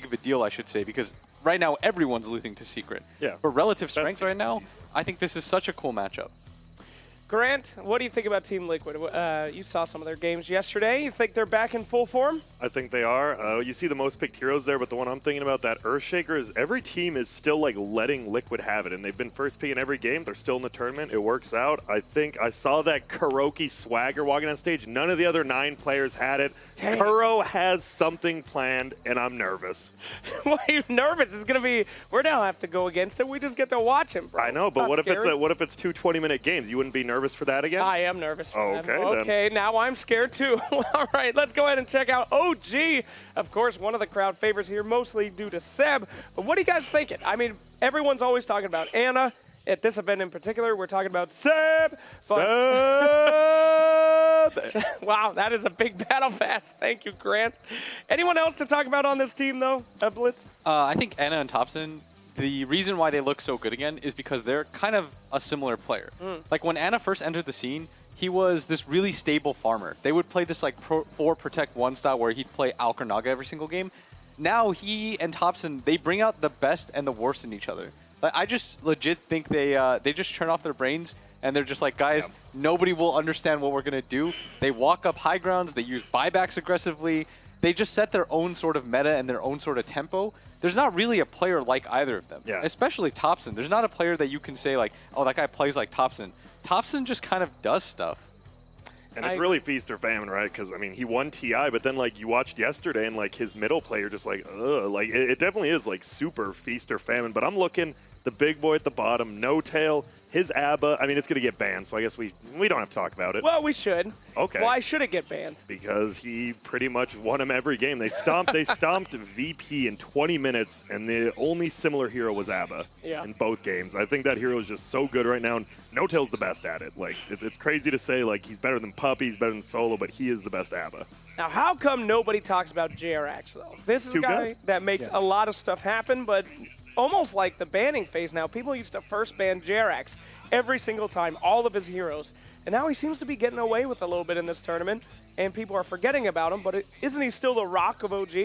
of a deal, I should say, because right now everyone's losing to Secret. Yeah. But relative strength right now, I think this is such a cool matchup. Grant, what do you think about Team Liquid? You saw some of their games yesterday. You think they're back in full form? I think they are. You see the most picked heroes there, but the one I'm thinking about, that Earthshaker, is every team is still like letting Liquid have it, and they've been first pick in every game. They're still in the tournament. It works out. I think I saw that Kuroki swagger walking on stage. None of the other 9 players had it. Dang. Kuro has something planned, and I'm nervous. Why are you nervous? It's going to be, we don't have to go against him. We just get to watch him, bro. I know, but Not what if it's 2 20-minute games? You wouldn't be nervous for that again? I am nervous for that. Okay, Okay, now I'm scared too. All right, let's go ahead and check out OG. Of course, one of the crowd favorites here, mostly due to Seb. But what are you guys thinking? I mean, everyone's always talking about Anna. At this event in particular, we're talking about Seb. But Seb! wow, that is a big battle pass. Thank you, Grant. Anyone else to talk about on this team, though, Blitz? I think Anna and Thompson, the reason why they look so good again is because they're kind of a similar player. Like when Anna first entered the scene, he was this really stable farmer. They would play this like 4 protect 1 style where he'd play Alk or Naga every single game. Now he and Thompson, they bring out the best and the worst in each other. Like, I just legit think they just turn off their brains and they're just like, guys, nobody will understand what we're going to do. They walk up high grounds. They use buybacks aggressively. They just set their own sort of meta and their own sort of tempo. There's not really a player like either of them, especially Thompson. There's not a player that you can say like, oh, that guy plays like Thompson. Thompson just kind of does stuff. And it's really feast or famine, right? Because, I mean, he won TI, but then, like, you watched yesterday and, like, his middle player just, like, ugh. Like, it definitely is, like, super feast or famine. But I'm looking, the big boy at the bottom, No Tail, his ABBA. I mean, it's going to get banned, so I guess we don't have to talk about it. Well, we should. Okay. Why should it get banned? Because he pretty much won him every game. They stomped VP in 20 minutes, and the only similar hero was ABBA in both games. I think that hero is just so good right now, and No Tail's the best at it. Like, it's crazy to say, like, he's better than Puppy, he's better than Solo, but he is the best ABBA. Now, how come nobody talks about JRX, though? This is a guy that makes a lot of stuff happen, but almost like the banning phase now. People used to first ban JRX every single time, all of his heroes. And now he seems to be getting away with a little bit in this tournament, and people are forgetting about him, but isn't he still the rock of OG?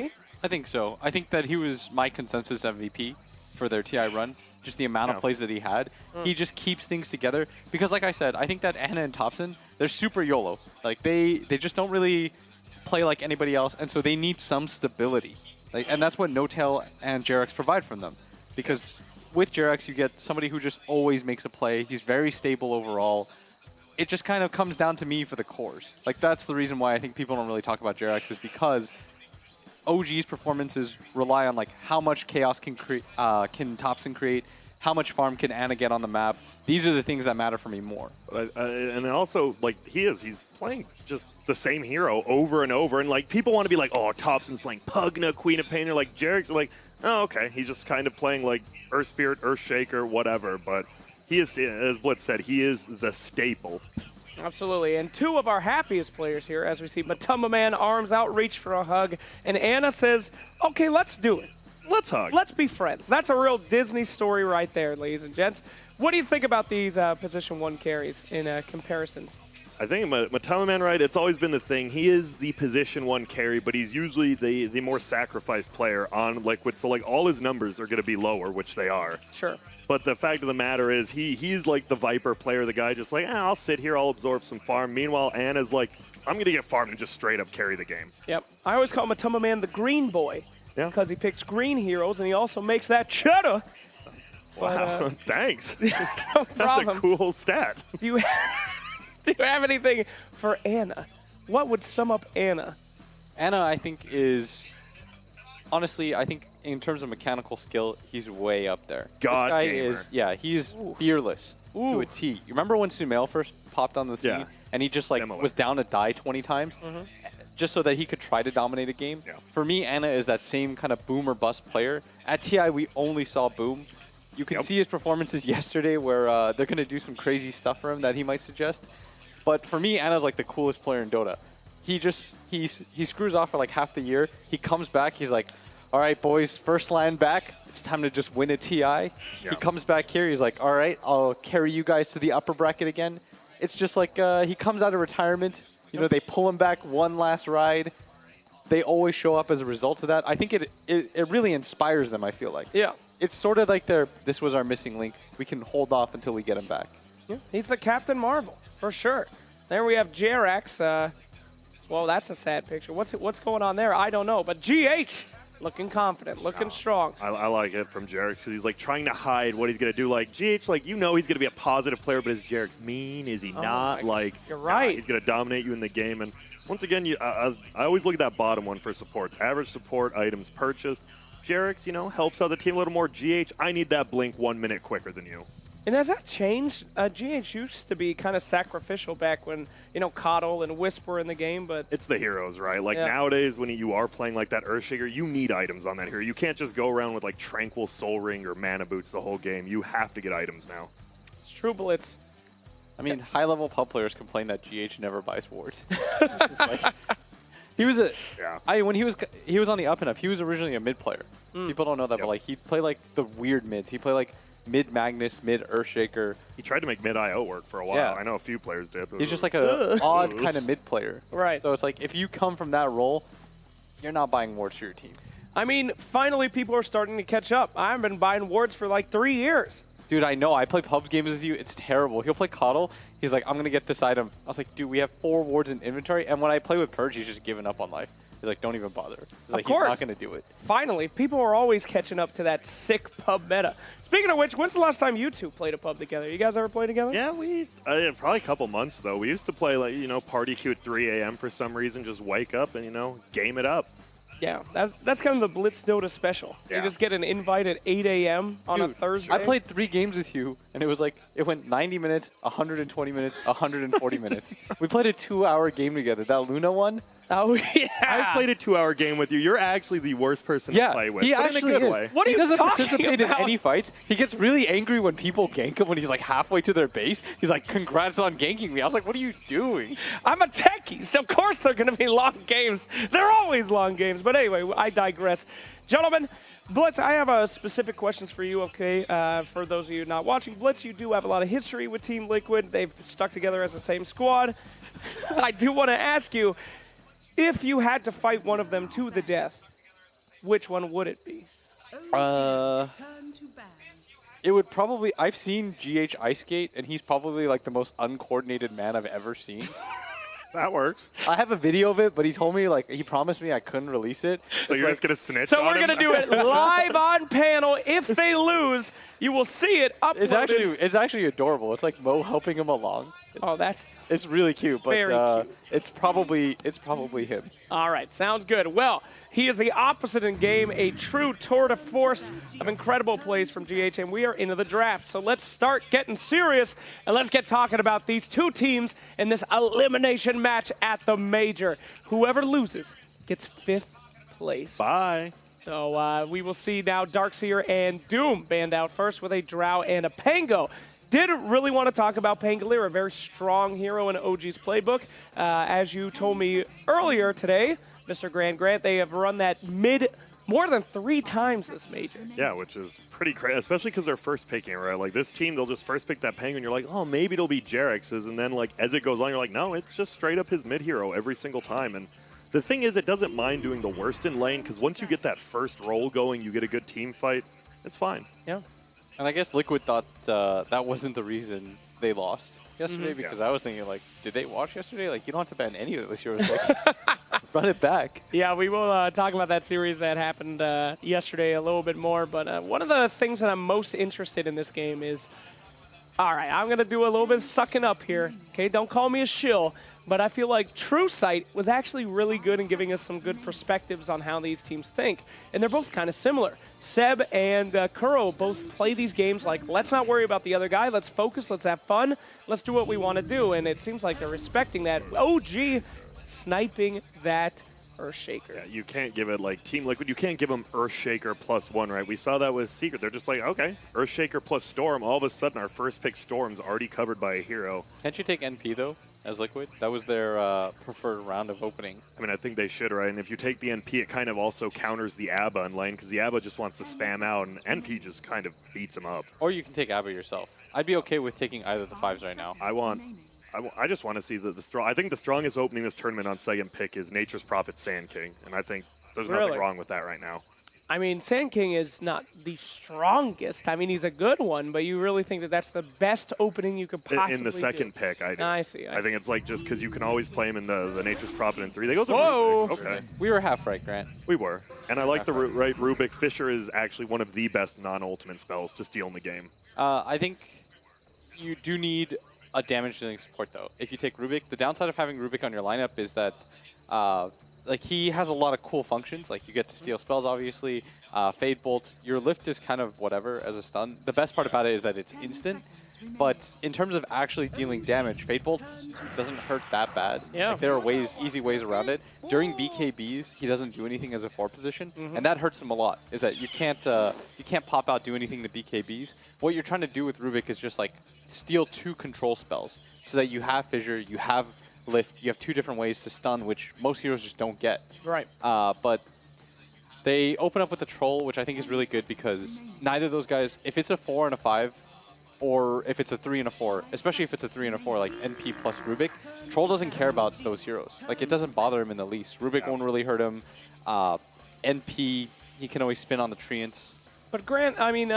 I think so. I think that he was my consensus MVP for their TI run. Just the amount of plays that he had. He just keeps things together. Because like I said, I think that Anna and Thompson, they're super YOLO. Like they just don't really play like anybody else, and so they need some stability. Like, and that's what No Tail and JRX provide from them. Because with JRX, you get somebody who just always makes a play. He's very stable overall. It just kind of comes down to me for the cores. Like, that's the reason why I think people don't really talk about JRX, is because OG's performances rely on, like, how much chaos can Thompson create, how much farm can Anna get on the map. These are the things that matter for me more. And also, like, he's playing just the same hero over and over. And, like, people want to be like, oh, Thompson's playing Pugna, Queen of Pain. Or, like, JRX are like, oh, okay. He's just kind of playing, like, Earth Spirit, Earthshaker, whatever. But he is, as Blitz said, he is the staple. Absolutely. And 2 of our happiest players here, as we see Matuma Man, arms out, reach for a hug. And Anna says, okay, let's do it. Let's hug. Let's be friends. That's a real Disney story right there, ladies and gents. What do you think about these position 1 carries in comparisons? I think Matama Man, right, it's always been the thing. He is the position 1 carry, but he's usually the more sacrificed player on Liquid. So, like, all his numbers are going to be lower, which they are. Sure. But the fact of the matter is he's like the Viper player, the guy just like, I'll sit here, I'll absorb some farm. Meanwhile, Anna's like, I'm going to get farmed and just straight up carry the game. Yep. I always call Matuma Man the green boy. Yeah. Because he picks green heroes, and he also makes that cheddar. Wow, but, thanks. No problem. That's a cool stat. Do you have anything for Anna? What would sum up Anna? Anna, I think, is... Honestly, I think in terms of mechanical skill, he's way up there. God This guy gamer. is... Yeah, he's fearless to a T. You remember when Sumail first popped on the scene? And he just, like, Similar. was down to die 20 times? Just so that he could try to dominate a game? Yeah. For me, Anna is that same kind of boom or bust player. At TI, we only saw boom. You can see his performances yesterday where they're going to do some crazy stuff for him that he might suggest. But for me, Anna's like the coolest player in Dota. He screws off for like half the year. He comes back. He's like, all right, boys, first land back. It's time to just win a TI. He comes back here. He's like, all right, I'll carry you guys to the upper bracket again. It's just like he comes out of retirement. You know, they pull him back one last ride. they always show up as a result of that. I think it really inspires them, I feel like. Yeah. It's sort of like this was our missing link. We can hold off until we get him back. Yeah. He's the Captain Marvel, for sure. There we have JRX. Well, that's a sad picture. What's going on there? I don't know. But GH looking confident, looking strong. I like it from Jerix because he's like trying to hide what he's going to do. Like, GH, like, you know he's going to be a positive player, but is Jerix mean? Is he not? Like, you're right. He's going to dominate you in the game. And once again, I always look at that bottom one for supports. Average support, items purchased. Jerix, helps out the team a little more. GH, I need that blink 1 minute quicker than you. And has that changed? GH used to be kind of sacrificial back when, Coddle and Wisp were in the game, but... It's the heroes, right? Like, nowadays, when you are playing like that Earthshaker, you need items on that hero. You can't just go around with, like, Tranquil Soul Ring or Mana Boots the whole game. You have to get items now. It's true, Blitz. I mean, high-level pub players complain that GH never buys wards. He was when he was on the up and up, he was originally a mid player. People don't know that, but like he'd play like the weird mids. He played like mid Magnus, mid Earthshaker. He tried to make mid IO work for a while. Yeah. I know a few players did. He's just like an odd kind of mid player. Right. So it's like if you come from that role, you're not buying wards for your team. I mean, finally people are starting to catch up. I haven't been buying wards for like 3 years. Dude, I know. I play pub games with you. It's terrible. He'll play Coddle. He's like, I'm going to get this item. I was like, dude, we have 4 wards in inventory. And when I play with Purge, he's just giving up on life. He's like, don't even bother. He's like, he's not going to do it. Finally, people are always catching up to that sick pub meta. Speaking of which, when's the last time you two played a pub together? You guys ever play together? Yeah, probably a couple months, though. We used to play, like, party queue at 3 a.m. for some reason, just wake up and, game it up. Yeah, that's kind of the Blitz Dota special. Yeah. You just get an invite at 8 a.m. on a Thursday. I played 3 games with you, and it was like, it went 90 minutes, 120 minutes, 140 minutes. We played a 2-hour game together. That Luna one. Oh, yeah. I played a 2-hour game with you. You're actually the worst person to play with. He actually in a good is. way. What are you doesn't talking participate about? in any fights. He gets really angry when people gank him when he's like halfway to their base. He's like, congrats on ganking me. I was like, what are you doing? I'm a techie, so of course they're going to be long games. They're always long games. But anyway, I digress. Gentlemen, Blitz, I have a specific questions for you, okay? For those of you not watching, Blitz, you do have a lot of history with Team Liquid. They've stuck together as the same squad. I do want to ask you, if you had to fight one of them to the death, which one would it be? It would probably... I've seen GH ice skate, and he's probably like the most uncoordinated man I've ever seen. That works. I have a video of it, but he told me, like, he promised me I couldn't release it. So you're just going to snitch So on we're him? going to do it live on panel. If they lose, you will see it uploaded. It's actually adorable. It's like Mo helping him along. Oh, that's... It's really cute, but Very cute. it's probably him. All right, sounds good. Well, he is the opposite in game, a true tour de force of incredible plays from GH, and we are into the draft. So let's start getting serious, and let's get talking about these two teams in this elimination match at the Major. Whoever loses gets 5th place. Bye. So we will see now Darkseer and Doom banned out first with a Drow and a Pango. Did really want to talk about Pangolier, a very strong hero in OG's playbook. As you told me earlier today, Mr. Grant, they have run that mid more than 3 times this Major. Yeah, which is pretty crazy, especially because they're first picking, right? Like, this team, they'll just first pick that Penguin. You're like, oh, maybe it'll be Jerix's. And then, like, as it goes on, you're like, no, it's just straight up his mid hero every single time. And the thing is, it doesn't mind doing the worst in lane, because once you get that first roll going, you get a good team fight, it's fine. Yeah. And I guess Liquid thought that wasn't the reason they lost yesterday, because I was thinking, like, did they watch yesterday? Like, you don't have to ban any of those heroes. Like, run it back. Yeah, we will talk about that series that happened yesterday a little bit more. But one of the things that I'm most interested in this game is, all right, I'm going to do a little bit of sucking up here. Okay, don't call me a shill. But I feel like True Sight was actually really good in giving us some good perspectives on how these teams think. And they're both kind of similar. Seb and Kuro both play these games like, let's not worry about the other guy. Let's focus. Let's have fun. Let's do what we want to do. And it seems like they're respecting that. OG sniping that Earthshaker. Yeah, you can't give it, like, Team Liquid, you can't give them Earthshaker +1, right? We saw that with Secret. They're just like, okay, Earthshaker plus Storm. All of a sudden, our first pick Storm's already covered by a hero. Can't you take NP, though, as Liquid? That was their preferred round of opening. I mean, I think they should, right? And if you take the NP, it kind of also counters the ABBA in lane, because the ABBA just wants to spam out, and NP just kind of beats him up. Or you can take ABBA yourself. I'd be okay with taking either of the 5s right now. I just want to see the strong. I think the strongest opening this tournament on second pick is Nature's Prophet Sand King, and I think there's Really? nothing wrong with that right now. I mean, Sand King is not the strongest. I mean, he's a good one, but you really think that that's the best opening you could possibly In the second pick, I do. I see. I think it's like just because you can always play him in the Nature's Prophet in 3. They go to Whoa. Rubik. Okay. We were half right, Grant. We were. And I like the right Rubik. Fisher is actually one of the best non-ultimate spells to steal in the game. I think you do need a damage dealing support, though. If you take Rubik, the downside of having Rubik on your lineup is that like he has a lot of cool functions. Like you get to steal spells, obviously. Fade Bolt. Your lift is kind of whatever as a stun. The best part about it is that it's instant. But in terms of actually dealing damage, Fade Bolt doesn't hurt that bad. Yeah. Like, there are easy ways around it. During BKBs, he doesn't do anything as a 4 position, and that hurts him a lot. Is that you can't pop out, do anything to BKBs. What you're trying to do with Rubik is just like steal 2 control spells, so that you have Fissure, you have Lift, you have 2 different ways to stun, which most heroes just don't get. Right. But they open up with the Troll, which I think is really good because neither of those guys, if it's a 4 and a 5, or if it's a 3 and a 4, especially if it's a 3 and a 4, like NP plus Rubik, Troll doesn't care about those heroes. Like, it doesn't bother him in the least. Rubik won't really hurt him. NP, he can always spin on the Treants. But Grant, I mean,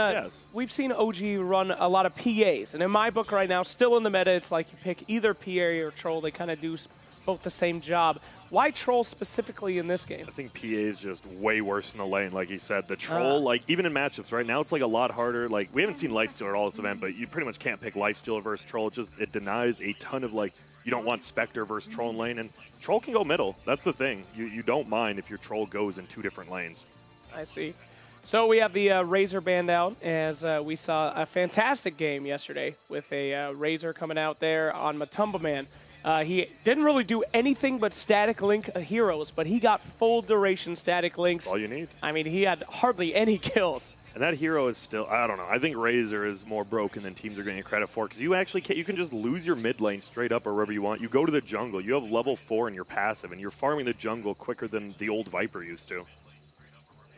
we've seen OG run a lot of PAs, and in my book right now, still in the meta, it's like you pick either PA or Troll. They kind of do both the same job. Why Troll specifically in this game? I think PA is just way worse in the lane, like he said. The Troll, like, even in matchups right now, it's like a lot harder. Like, we haven't seen Lifestealer at all this event, but you pretty much can't pick Lifestealer versus Troll. It denies a ton of, like, you don't want Spectre versus Troll in lane, and Troll can go middle. That's the thing. You don't mind if your Troll goes in 2 different lanes. I see. So we have the Razor band out, as we saw a fantastic game yesterday with a Razor coming out there on Matumba Man. He didn't really do anything but static link heroes, but he got full duration static links. That's all you need. I mean, he had hardly any kills. And that hero is still, I don't know. I think Razor is more broken than teams are getting credit for, because you actually you can just lose your mid lane straight up or wherever you want. You go to the jungle, you have level 4 in your passive, and you're farming the jungle quicker than the old Viper used to.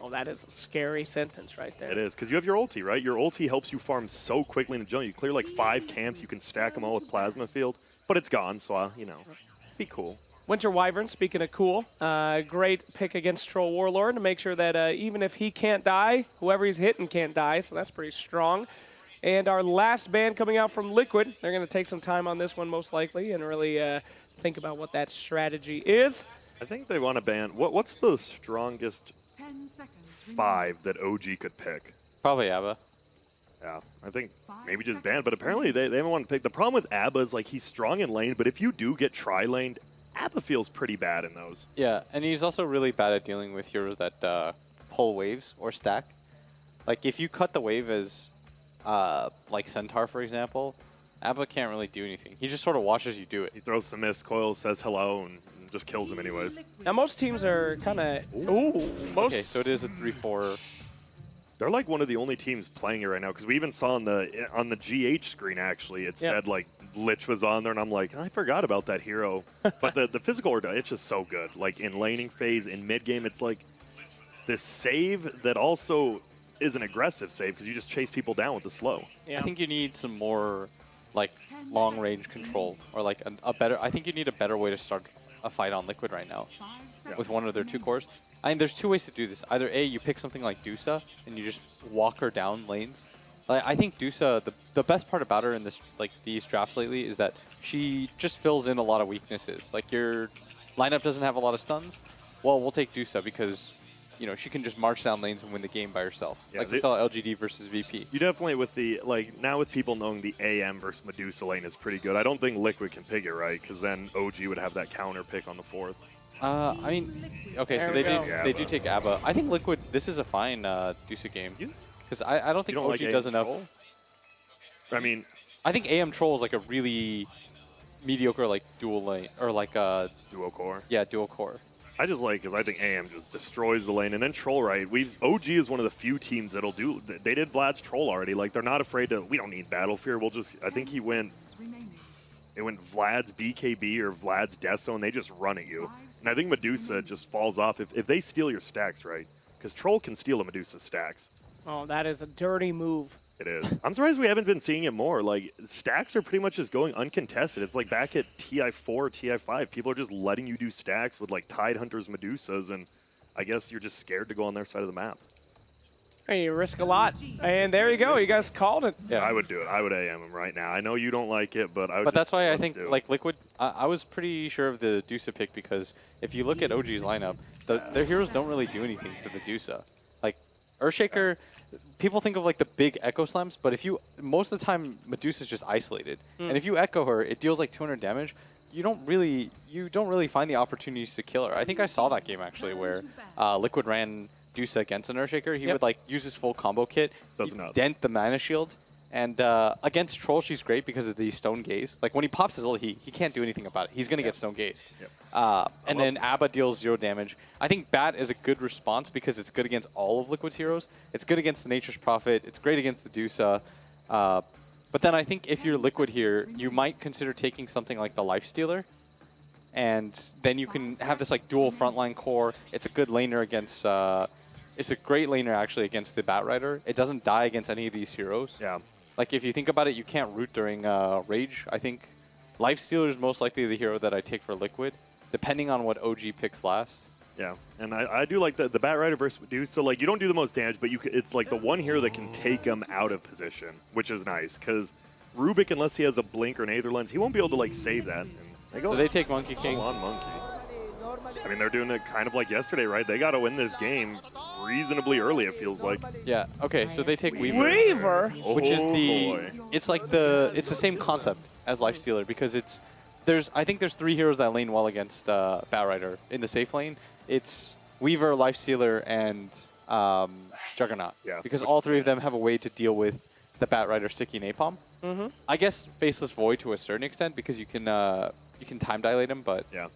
Oh, that is a scary sentence right there. It is, because you have your ulti, right? Your ulti helps you farm so quickly in the jungle. You clear like 5 camps, you can stack them all with Plasma Field, but it's gone, so, you know, be cool. Winter Wyvern, speaking of cool, great pick against Troll Warlord to make sure that even if he can't die, whoever he's hitting can't die, so that's pretty strong. And our last ban coming out from Liquid, they're going to take some time on this one most likely and really think about what that strategy is. I think they want to ban, what's the strongest 5 that OG could pick? Probably Abba. Yeah, I think maybe just ban, but apparently they don't want to pick. The problem with Abba is, like, he's strong in lane, but if you do get tri-laned, Abba feels pretty bad in those. Yeah, and he's also really bad at dealing with heroes that pull waves or stack. Like, if you cut the wave as, like Centaur, for example, Abba can't really do anything. He just sort of watches you do it. He throws some mist coil, says hello, and just kills him anyways. Now, most teams are kind of... Okay, so it is a 3-4... They're like one of the only teams playing it right now, because we even saw on the GH screen, actually, it said, like, Lich was on there, and I'm like, I forgot about that hero. But the physical, it's just so good. Like, in laning phase, in mid-game, it's like this save that also is an aggressive save, because you just chase people down with the slow. Yeah. I think you need some more, like, long-range control, or, like, a better... I think you need a better way to start a fight on Liquid right now with one of their 2 cores. I mean, there's 2 ways to do this. Either A, you pick something like Dusa, and you just walk her down lanes. Like, I think Dusa, the best part about her in this, like, these drafts lately is that she just fills in a lot of weaknesses. Like, your lineup doesn't have a lot of stuns. Well, we'll take Dusa because, you know, she can just march down lanes and win the game by herself. Yeah, like we saw LGD versus VP. You definitely, with the, like, now with people knowing the AM versus Medusa lane is pretty good. I don't think Liquid can pick it right, because then OG would have that counter pick on the 4th. I mean, okay, so they do take Abba. I think Liquid, this is a fine Dusa game. Because I don't think OG does enough. Troll? I mean, I think AM Troll is like a really mediocre, like, dual lane, or like a... dual core. Yeah, dual core. I just like, because I think AM just destroys the lane. And then Troll, right? OG is one of the few teams that'll do, they did Vlad's Troll already. Like, they're not afraid to, we don't need Battle Fear. We'll just, I think it went Vlad's BKB or Vlad's Death Zone, they just run at you. And I think Medusa just falls off if they steal your stacks, right? Because Troll can steal a Medusa's stacks. Oh, that is a dirty move. It is. I'm surprised we haven't been seeing it more. Like, stacks are pretty much just going uncontested. It's like back at TI4, TI5, people are just letting you do stacks with like Tide Hunters, Medusas, and I guess you're just scared to go on their side of the map. Hey, you risk a lot. And there you go. You guys called it. Yeah, I would do it. I would AM him right now. I know you don't like it, but I would. But that's why I think, do it. like, Liquid, I was pretty sure of the Dusa pick because if you look at OG's lineup, their heroes don't really do anything to the Dusa. Like, Earthshaker, people think of, like, the big Echo Slams, but if you, most of the time, Medusa's just isolated. And if you Echo her, it deals, like, 200 damage. You don't really find the opportunities to kill her. I think I saw that game, actually, where Liquid ran Dusa against an Earthshaker. He would, like, use his full combo kit, dent the mana shield, and against Troll, she's great because of the Stone Gaze. Like, when he pops his ult, he can't do anything about it. He's going to get Stone Gazed. And then Abba deals 0 damage. I think Bat is a good response because it's good against all of Liquid's heroes. It's good against the Nature's Prophet. It's great against the Dusa. But then I think if you're Liquid here, you might consider taking something like the Lifestealer. And then you can have this, like, dual frontline core. It's a good laner against... it's a great laner, actually, against the Batrider. It doesn't die against any of these heroes. Yeah. Like, if you think about it, you can't root during Rage. I think Lifestealer is most likely the hero that I take for Liquid, depending on what OG picks last. Yeah, and I do like the Batrider versus Medusa. So, like, you don't do the most damage, but it's like the one hero that can take them out of position, which is nice, because Rubik, unless he has a Blink or an Aether Lens, he won't be able to, like, save that. And so they take Monkey King. On Monkey. I mean, they're doing it kind of like yesterday, right? They got to win this game reasonably early, it feels like. Yeah, okay, so they take Weaver. Weaver? Which is it's like it's the same concept as Lifestealer because I think there's 3 heroes that lane well against Batrider in the safe lane. It's Weaver, Lifestealer, and Juggernaut. Yeah, because all 3 of them have a way to deal with the Batrider sticky napalm. I guess Faceless Void to a certain extent because you can time dilate him, but yeah.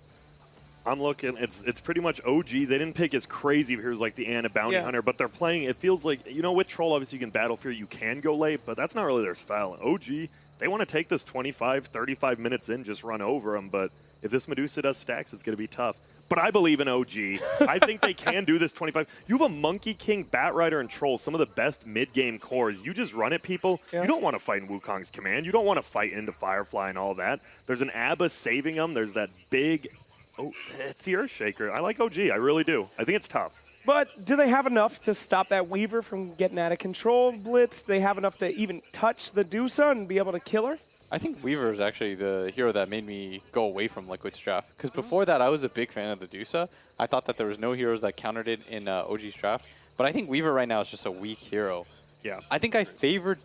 I'm looking. It's pretty much OG. They didn't pick as crazy heroes like the Ana Bounty Hunter, but they're playing. It feels like, you know, with Troll, obviously you can Battle Fear, you can go late, but that's not really their style. OG, they want to take this 25, 35 minutes in, just run over them. But if this Medusa does stacks, it's going to be tough. But I believe in OG. I think they can do this 25. You have a Monkey King, Batrider, and Troll, some of the best mid-game cores. You just run at people. Yeah. You don't want to fight in Wukong's command. You don't want to fight into Firefly and all that. There's an Abba saving them. There's that big... Oh, it's the Earthshaker. I like OG. I really do. I think it's tough. But do they have enough to stop that Weaver from getting out of control, Blitz? They have enough to even touch the Dusa and be able to kill her? I think Weaver is actually the hero that made me go away from Liquid's draft. Because before that, I was a big fan of the Dusa. I thought that there was no heroes that countered it in OG's draft. But I think Weaver right now is just a weak hero. Yeah. I think I favored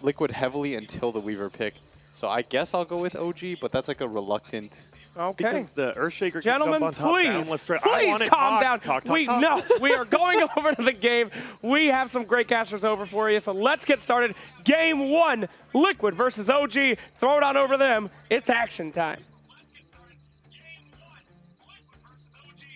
Liquid heavily until the Weaver pick. So I guess I'll go with OG, but that's like a reluctant. Okay. Because the Earthshaker Gentlemen, can jump on top please, down. please calm down. No, we are going over to the game. We have some great casters over for you, so let's get started. Game 1, Liquid versus OG. Throw it on over them. It's action time.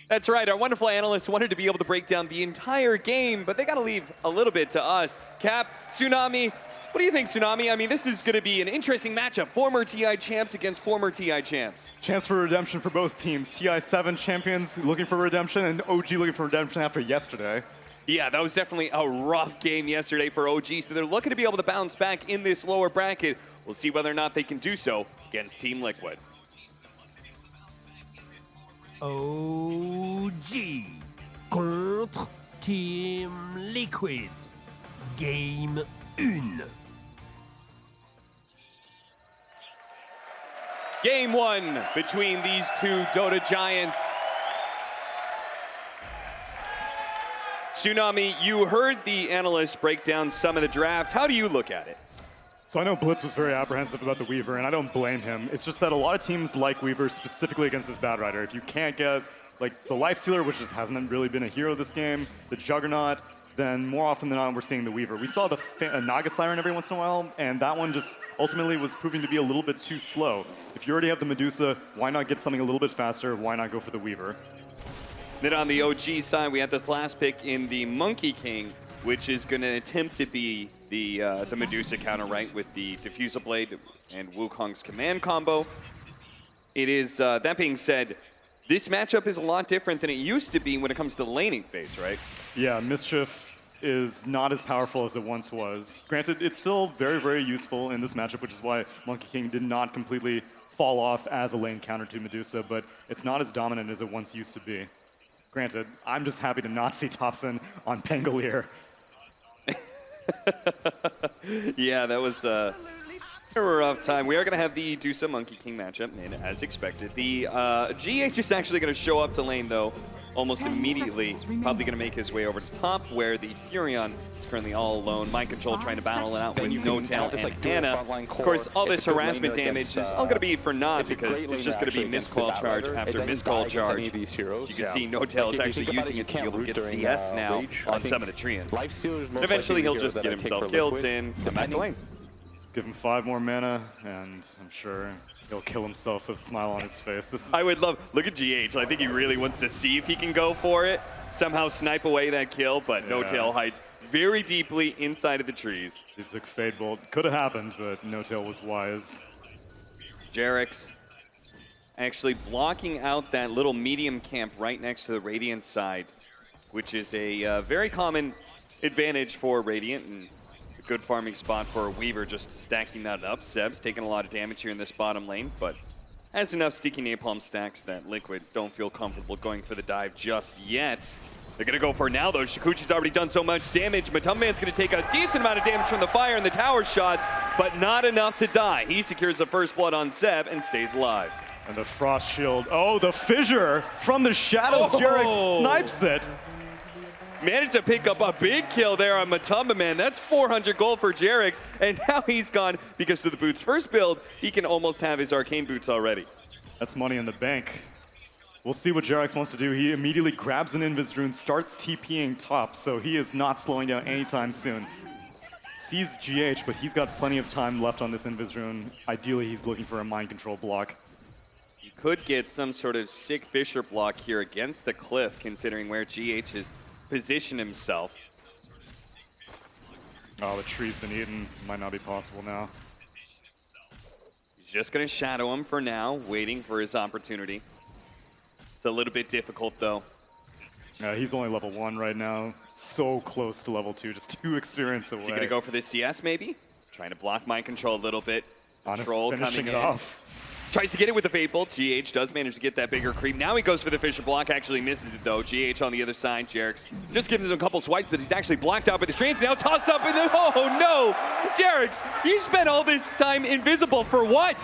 That's right. Our wonderful analysts wanted to be able to break down the entire game, but they got to leave a little bit to us. Cap, Tsunami, what do you think, Tsunami? I mean, this is going to be an interesting matchup. Former TI champs against former TI champs. Chance for redemption for both teams. TI7 champions looking for redemption and OG looking for redemption after yesterday. Yeah, that was definitely a rough game yesterday for OG, so they're looking to be able to bounce back in this lower bracket. We'll see whether or not they can do so against Team Liquid. OG contre Team Liquid. Game 1. Game 1 between these two Dota giants. Tsunami, you heard the analysts break down some of the draft. How do you look at it? So I know Blitz was very apprehensive about the Weaver, and I don't blame him. It's just that a lot of teams like Weaver, specifically against this Batrider. If you can't get like the Lifestealer, which just hasn't really been a hero this game, the Juggernaut, then more often than not we're seeing the Weaver. We saw the Naga Siren every once in a while, and that one just ultimately was proving to be a little bit too slow. If you already have the Medusa, why not get something a little bit faster? Why not go for the Weaver? Then on the OG side, we had this last pick in the Monkey King, which is going to attempt to be the Medusa counter, right, with the Diffusal Blade and Wukong's command combo. It is, that being said, this matchup is a lot different than it used to be when it comes to the laning phase, right? Yeah, Mischief is not as powerful as it once was. Granted, it's still very, very useful in this matchup, which is why Monkey King did not completely fall off as a lane counter to Medusa, but it's not as dominant as it once used to be. Granted, I'm just happy to not see Thompson on Pangolier. Yeah, that was a rough time. We are going to have the Medusa Monkey King matchup made as expected. The GH is actually going to show up to lane, though, almost immediately. Probably going to make his way over to top, where the Furion is currently all alone. Mind Control trying to battle it out with No-Tail and Anna. Of course, all this harassment damage is all going to be for naught, because it's just going to be miscall charge after miscall charge. As you can see, No-Tail is actually using it to be able to get CS now on some of the Treants. And eventually he'll just get himself killed and come back to lane. Give him 5 more mana, and I'm sure he'll kill himself with a smile on his face. This is I would love, look at GH. I think he really wants to see if he can go for it, somehow snipe away that kill, but No-Tail hides very deeply inside of the trees. He took Fade Bolt. Could have happened, but No-Tail was wise. Jarex actually blocking out that little medium camp right next to the Radiant side, which is a very common advantage for Radiant, and a good farming spot for a Weaver, just stacking that up. Seb's taking a lot of damage here in this bottom lane, but has enough sticky napalm stacks that Liquid don't feel comfortable going for the dive just yet. They're going to go for it now, though. Shikuchi's already done so much damage. Matumban's going to take a decent amount of damage from the fire and the tower shots, but not enough to die. He secures the first blood on Seb and stays alive. And the Frost Shield. Oh, the Fissure from the shadows. Jarex snipes it. Managed to pick up a big kill there on Matumba. That's 400 gold for Jarex, and now he's gone because of the Boots first build. He can almost have his Arcane Boots already. That's money in the bank. We'll see what Jarex wants to do. He immediately grabs an Invis Rune, starts TPing top, so he is not slowing down anytime soon. Sees GH, but he's got plenty of time left on this Invis Rune. Ideally, he's looking for a mind control block. You could get some sort of sick Fissure block here against the cliff, considering where GH is position himself. Oh, the tree's been eaten. Might not be possible now. He's just going to shadow him for now, waiting for his opportunity. It's a little bit difficult, though. He's only level 1 right now. So close to level 2, just 2 experience away. Is he going to go for the CS, maybe? Trying to block mind control a little bit. Honest, Control finishing coming it in. off. Tries to get it with the Fate Bolt. GH does manage to get that bigger creep. Now he goes for the Fissure block, actually misses it though. GH on the other side. Jarex just gives him a couple swipes, but he's actually blocked out by the Strands. Now tossed up in the, oh no! Jarex, you spent all this time invisible for what?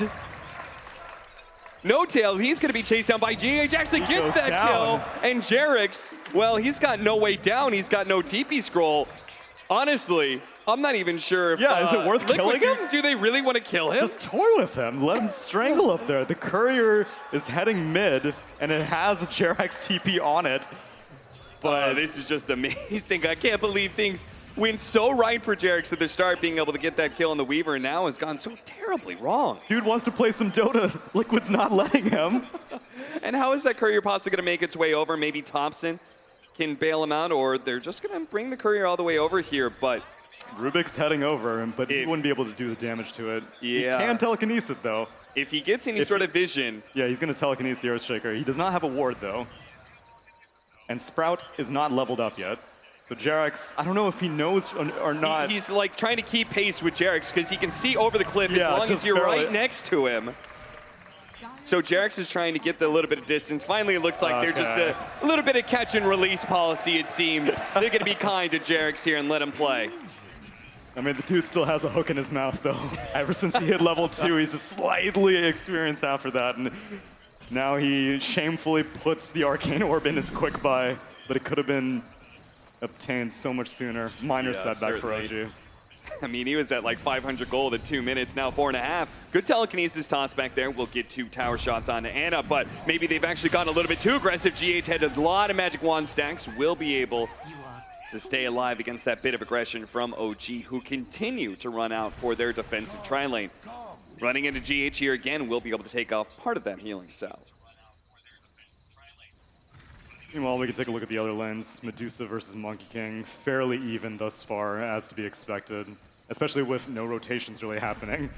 No-Tail, he's going to be chased down by GH, actually gets that kill. And Jarex, well, he's got no way down. He's got no TP scroll. Honestly, I'm not even sure if, is it worth killing him? Do they really want to kill him? Just toy with him. Let him strangle up there. The courier is heading mid, and it has a Jarex TP on it. But this is just amazing. I can't believe things went so right for Jarex at the start, being able to get that kill on the Weaver, and now has gone so terribly wrong. Dude wants to play some Dota. Liquid's not letting him. And how is that courier possibly going to make its way over? Maybe Thompson can bail him out, or they're just going to bring the courier all the way over here, but Rubik's heading over, but he wouldn't be able to do the damage to it. Yeah. He can telekinesis it, though. If he gets any sort of vision. Yeah, he's going to telekinesis the Earthshaker. He does not have a ward, though. And Sprout is not leveled up yet. So Jarex, I don't know if he knows or not. He's like trying to keep pace with Jarex because he can see over the cliff as long as just you're barely. right next to him. So Jarex is trying to get the little bit of distance. Finally, it looks like they're just a little bit of catch and release policy, it seems. They're going to be kind to Jarex here and let him play. I mean, the dude still has a hook in his mouth, though. Ever since he hit level 2, he's just slightly experienced after that. And now he shamefully puts the Arcane Orb in his quick buy, but it could have been obtained so much sooner. Minor setback for OG. I mean, he was at like 500 gold in 2 minutes, now 4.5. Good telekinesis toss back there. We'll get 2 tower shots onto Anna, but maybe they've actually gotten a little bit too aggressive. GH had a lot of magic wand stacks, will be able to stay alive against that bit of aggression from OG, who continue to run out for their defensive tri-lane. Running into GH here again, will be able to take off part of that healing salve. Meanwhile, we can take a look at the other lanes. Medusa versus Monkey King, fairly even thus far, as to be expected, especially with no rotations really happening.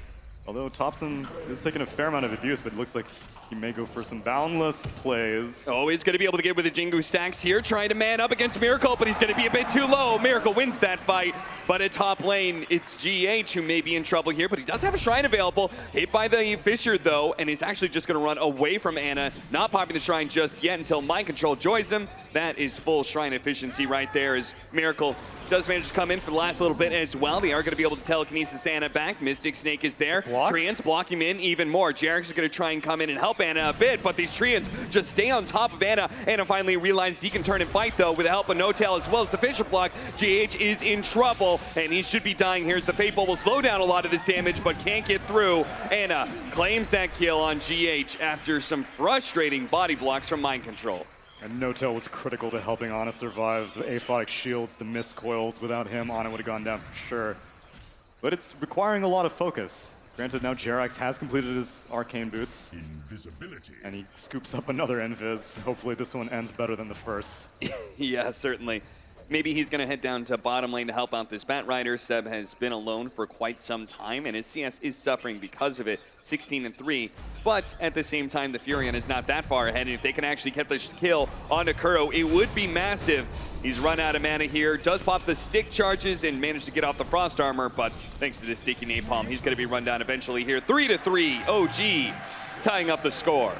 Although Thompson is taking a fair amount of abuse, but it looks like He may go for some boundless plays. Oh, he's going to be able to get with the Jingu stacks here, trying to man up against Miracle, but he's going to be a bit too low. Miracle wins that fight, but at top lane, it's GH who may be in trouble here, but he does have a Shrine available. Hit by the Fissure, though, and he's actually just going to run away from Ana. Not popping the Shrine just yet until Mind Control joins him. That is full Shrine efficiency right there as Miracle does manage to come in for the last little bit as well. They are going to be able to telekinesis Ana back. Mystic Snake is there. Blocks. Treants block him in even more. Jarex is going to try and come in and help Ana a bit, but these Treants just stay on top of Ana. Ana finally realized he can turn and fight, though, with the help of No-Tail as well as the Fissure block. GH is in trouble, and he should be dying. Here's the Fateful. Will slow down a lot of this damage, but can't get through. Ana claims that kill on GH after some frustrating body blocks from Mind Control. And No-Tail was critical to helping Ana survive. The aphotic shields, the mist coils. Without him, Ana would have gone down for sure. But it's requiring a lot of focus. Granted, now Jerax has completed his arcane boots. Invisibility. And he scoops up another invis. Hopefully this one ends better than the first. Yeah, certainly. Maybe he's going to head down to bottom lane to help out this Batrider. Seb has been alone for quite some time, and his CS is suffering because of it, 16-3. But at the same time, the Furion is not that far ahead, and if they can actually get the kill onto Kuro, it would be massive. He's run out of mana here, does pop the stick charges and managed to get off the Frost Armor, but thanks to the sticky Napalm, he's going to be run down eventually here. 3-3, OG tying up the score.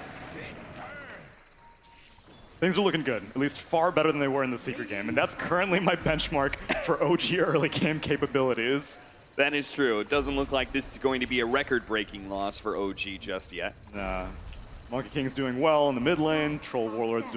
Things are looking good, at least far better than they were in the Secret game, and that's currently my benchmark for OG early game capabilities. That is true. It doesn't look like this is going to be a record-breaking loss for OG just yet. Monkey King's doing well in the mid lane, Troll Warlord's doing